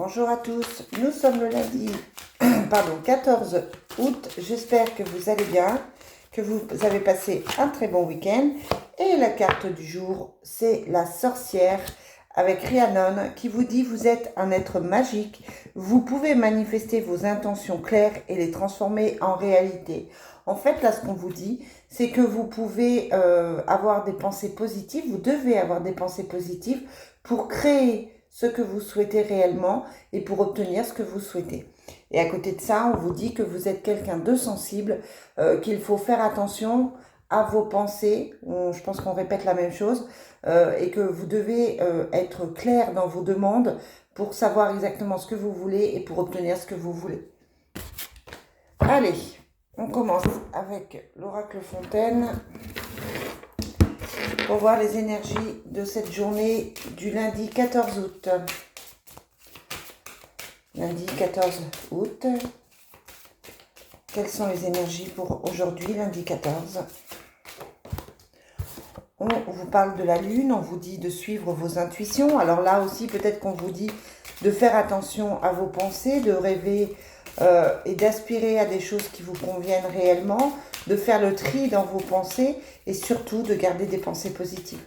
Bonjour à tous, nous sommes le lundi 14 août, j'espère que vous allez bien, que vous avez passé un très bon week-end. Et la carte du jour, c'est la sorcière avec Rhiannon qui vous dit vous êtes un être magique, vous pouvez manifester vos intentions claires et les transformer en réalité. En fait, là, ce qu'on vous dit, c'est que vous pouvez avoir des pensées positives, vous devez avoir des pensées positives pour créer ce que vous souhaitez réellement et pour obtenir ce que vous souhaitez. Et à côté de ça, on vous dit que vous êtes quelqu'un de sensible, qu'il faut faire attention à vos pensées. Je pense qu'on répète la même chose, et que vous devez être clair dans vos demandes pour savoir exactement ce que vous voulez et pour obtenir ce que vous voulez. Allez, on commence avec l'oracle Fontaine pour voir les énergies de cette journée du lundi 14 août. Lundi 14 août. Quelles sont les énergies pour aujourd'hui, lundi 14? On vous parle de la lune, on vous dit de suivre vos intuitions. Alors là aussi, peut-être qu'on vous dit de faire attention à vos pensées, de rêver et d'aspirer à des choses qui vous conviennent réellement, de faire le tri dans vos pensées et surtout de garder des pensées positives.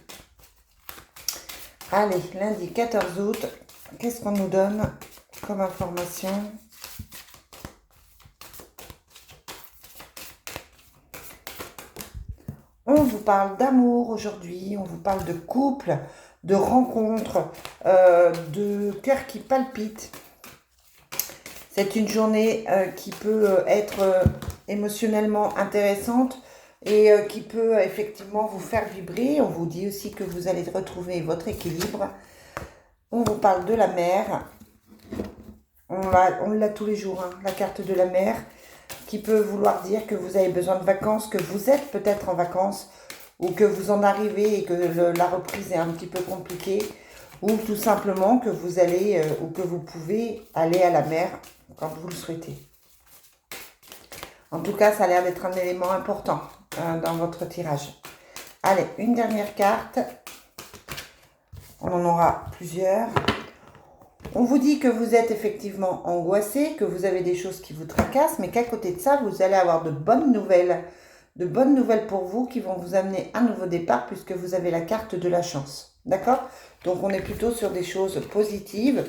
Allez, lundi 14 août, qu'est-ce qu'on nous donne comme information? On vous parle d'amour aujourd'hui, on vous parle de couple, de rencontres, de cœur qui palpite. C'est une journée qui peut être émotionnellement intéressante et qui peut effectivement vous faire vibrer. On vous dit aussi que vous allez retrouver votre équilibre. On vous parle de la mer. On l'a tous les jours, hein, la carte de la mer, qui peut vouloir dire que vous avez besoin de vacances, que vous êtes peut-être en vacances, ou que vous en arrivez et que la reprise est un petit peu compliquée, ou tout simplement que vous allez, ou que vous pouvez aller à la mer quand vous le souhaitez. En tout cas, ça a l'air d'être un élément important dans votre tirage. Allez, une dernière carte. On en aura plusieurs. On vous dit que vous êtes effectivement angoissé, que vous avez des choses qui vous tracassent, mais qu'à côté de ça, vous allez avoir de bonnes nouvelles pour vous qui vont vous amener un nouveau départ puisque vous avez la carte de la chance. D'accord? Donc, on est plutôt sur des choses positives,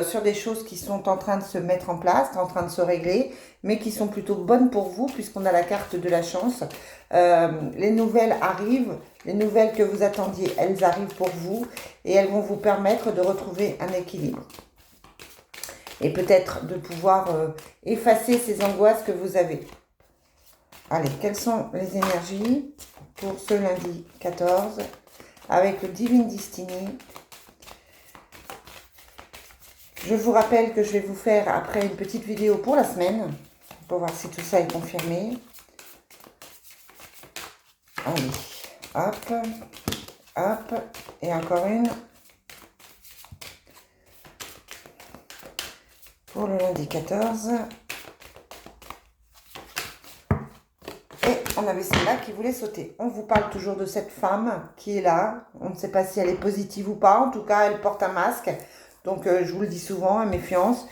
sur des choses qui sont en train de se mettre en place, en train de se régler, mais qui sont plutôt bonnes pour vous puisqu'on a la carte de la chance. Les nouvelles arrivent, les nouvelles que vous attendiez, elles arrivent pour vous et elles vont vous permettre de retrouver un équilibre. Et peut-être de pouvoir effacer ces angoisses que vous avez. Allez, quelles sont les énergies pour ce lundi 14 avec le Divine Destiny? Je vous rappelle que je vais vous faire après une petite vidéo pour la semaine, pour voir si tout ça est confirmé. Allez, hop, hop, et encore une. Pour le lundi 14. Et on avait celle-là qui voulait sauter. On vous parle toujours de cette femme qui est là. On ne sait pas si elle est positive ou pas. En tout cas, elle porte un masque. Donc, je vous le dis souvent, à méfiance.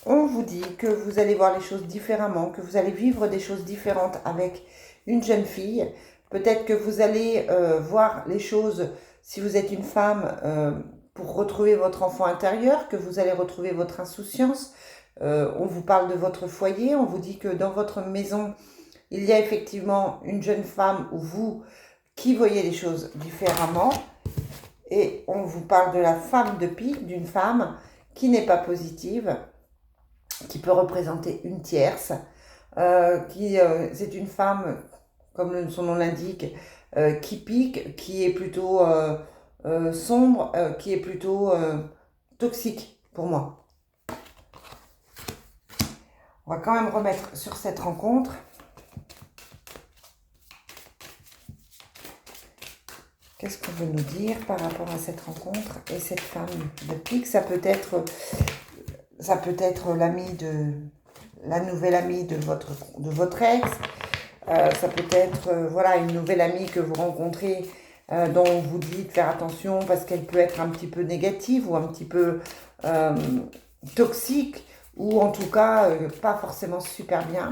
On vous dit que vous allez voir les choses différemment, que vous allez vivre des choses différentes avec une jeune fille. Peut-être que vous allez voir les choses, si vous êtes une femme, pour retrouver votre enfant intérieur, que vous allez retrouver votre insouciance. On vous parle de votre foyer. On vous dit que dans votre maison, il y a effectivement une jeune femme ou vous qui voyez les choses différemment. Et on vous parle de la femme de pique, d'une femme qui n'est pas positive, qui peut représenter une tierce, c'est une femme, comme son nom l'indique, qui pique, qui est plutôt sombre, qui est plutôt toxique pour moi. On va quand même remettre sur cette rencontre. Qu'est-ce qu'on veut nous dire par rapport à cette rencontre et cette femme de pique? Ça peut être la nouvelle amie de votre ex. Ça peut être voilà, une nouvelle amie que vous rencontrez dont vous dites de faire attention parce qu'elle peut être un petit peu négative ou un petit peu toxique ou en tout cas pas forcément super bien.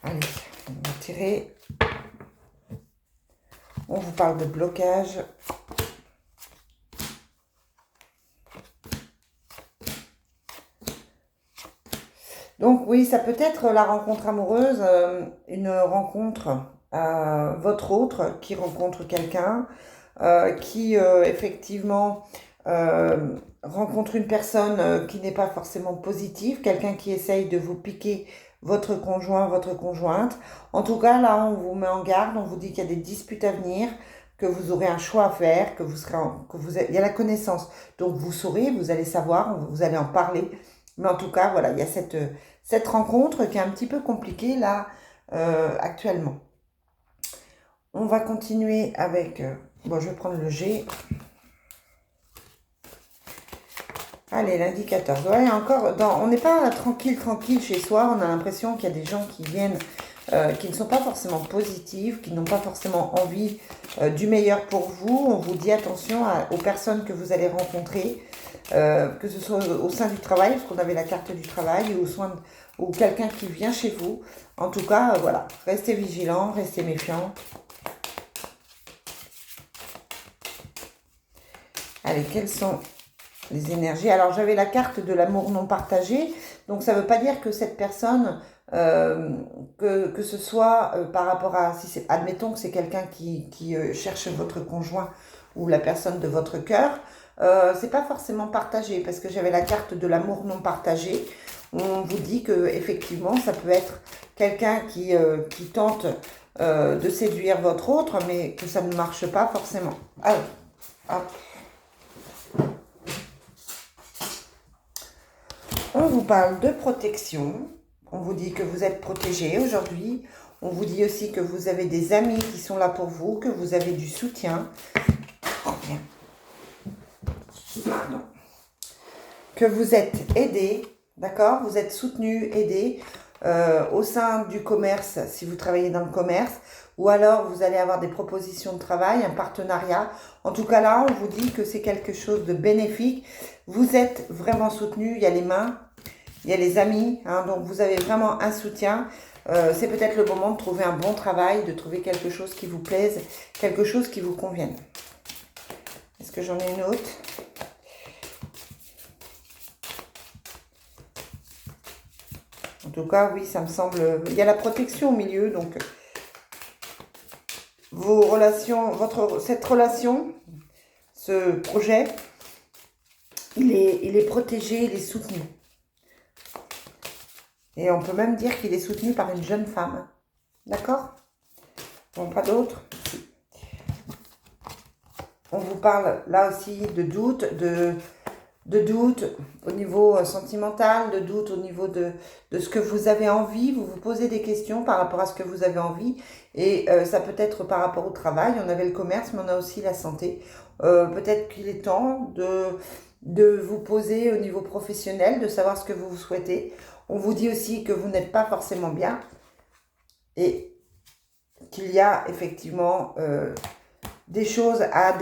Allez, on va tirer. On vous parle de blocage. Donc oui, ça peut être la rencontre amoureuse, une rencontre, votre autre qui rencontre quelqu'un, qui effectivement rencontre une personne qui n'est pas forcément positive, quelqu'un qui essaye de vous piquer votre conjoint, votre conjointe. En tout cas, là, on vous met en garde, on vous dit qu'il y a des disputes à venir, que vous aurez un choix à faire, que vous serez il y a la connaissance. Donc vous saurez, vous allez savoir, vous allez en parler. Mais en tout cas, voilà, il y a cette rencontre qui est un petit peu compliquée là, actuellement. On va continuer avec... bon, je vais prendre le G. Allez, l'indicateur. Ouais, encore, on n'est pas tranquille chez soi. On a l'impression qu'il y a des gens qui viennent, qui ne sont pas forcément positifs, qui n'ont pas forcément envie du meilleur pour vous. On vous dit attention aux personnes que vous allez rencontrer, que ce soit au sein du travail, parce qu'on avait la carte du travail, ou quelqu'un qui vient chez vous. En tout cas, voilà, restez vigilants, restez méfiants. Allez, quelles sont les énergies? Alors, j'avais la carte de l'amour non partagé. Donc, ça ne veut pas dire que cette personne, que ce soit par rapport à... admettons que c'est quelqu'un qui cherche votre conjoint ou la personne de votre cœur. C'est pas forcément partagé, parce que j'avais la carte de l'amour non partagé. On vous dit que effectivement, ça peut être quelqu'un qui tente de séduire votre autre, mais que ça ne marche pas forcément. Alors, hop. On vous parle de protection. On vous dit que vous êtes protégé aujourd'hui. On vous dit aussi que vous avez des amis qui sont là pour vous, que vous avez du soutien. Oh, bien. Pardon. Que vous êtes aidé, d'accord? Vous êtes soutenu, aidé au sein du commerce, si vous travaillez dans le commerce, ou alors vous allez avoir des propositions de travail, un partenariat. En tout cas là, on vous dit que c'est quelque chose de bénéfique. Vous êtes vraiment soutenu, il y a les mains, il y a les amis, hein, donc vous avez vraiment un soutien. C'est peut-être le moment de trouver un bon travail, de trouver quelque chose qui vous plaise, quelque chose qui vous convienne. Est-ce que j'en ai une autre? En tout cas, oui, ça me semble... Il y a la protection au milieu, donc vos relations, cette relation, ce projet, il est protégé, il est soutenu. Et on peut même dire qu'il est soutenu par une jeune femme. D'accord? Bon, pas d'autres. On vous parle là aussi de doute, de doute au niveau sentimental, de doute au niveau de ce que vous avez envie. Vous vous posez des questions par rapport à ce que vous avez envie. Et ça peut être par rapport au travail. On avait le commerce, mais on a aussi la santé. Peut-être qu'il est temps de vous poser au niveau professionnel, de savoir ce que vous souhaitez. On vous dit aussi que vous n'êtes pas forcément bien et qu'il y a effectivement des choses à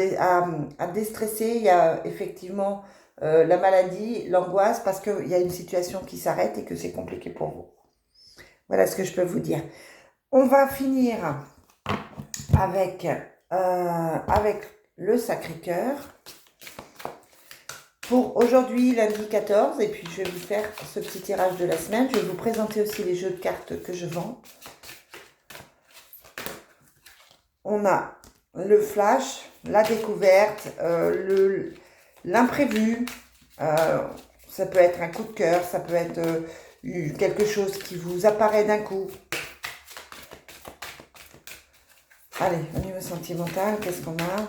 déstresser. Il y a effectivement la maladie, l'angoisse, parce qu'il y a une situation qui s'arrête et que c'est compliqué pour vous. Voilà ce que je peux vous dire. On va finir avec le Sacré-Cœur. Pour aujourd'hui, lundi 14, et puis je vais vous faire ce petit tirage de la semaine. Je vais vous présenter aussi les jeux de cartes que je vends. On a le flash, la découverte, l'imprévu. Ça peut être un coup de cœur, ça peut être quelque chose qui vous apparaît d'un coup. Allez, au niveau sentimental, qu'est-ce qu'on a?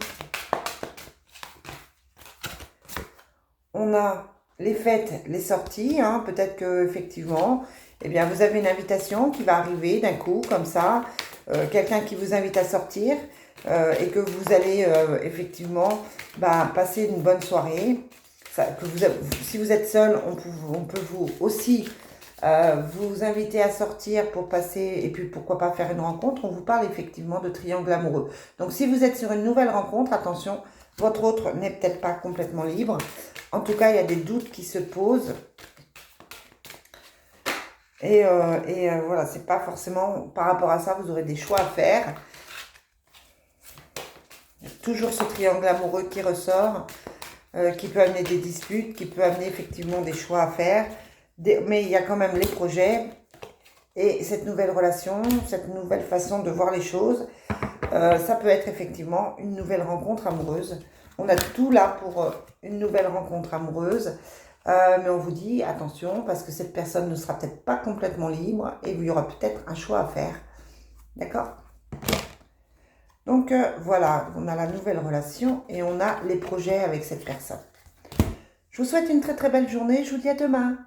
On a les fêtes, les sorties, hein. Peut-être que effectivement, eh bien, vous avez une invitation qui va arriver d'un coup, comme ça, quelqu'un qui vous invite à sortir et que vous allez effectivement passer une bonne soirée. Si vous êtes seul, on peut vous aussi vous inviter à sortir pour passer, et puis pourquoi pas faire une rencontre. On vous parle effectivement de triangle amoureux. Donc si vous êtes sur une nouvelle rencontre, attention, Votre autre n'est peut-être pas complètement libre. En tout cas, il y a des doutes qui se posent. Et voilà, c'est pas forcément par rapport à ça, vous aurez des choix à faire. Il y a toujours ce triangle amoureux qui ressort, qui peut amener des disputes, qui peut amener effectivement des choix à faire. Mais il y a quand même les projets et cette nouvelle relation, cette nouvelle façon de voir les choses. Ça peut être effectivement une nouvelle rencontre amoureuse. On a tout là pour une nouvelle rencontre amoureuse. Mais on vous dit attention parce que cette personne ne sera peut-être pas complètement libre et il y aura peut-être un choix à faire. D'accord? Donc voilà, on a la nouvelle relation et on a les projets avec cette personne. Je vous souhaite une très très belle journée. Je vous dis à demain.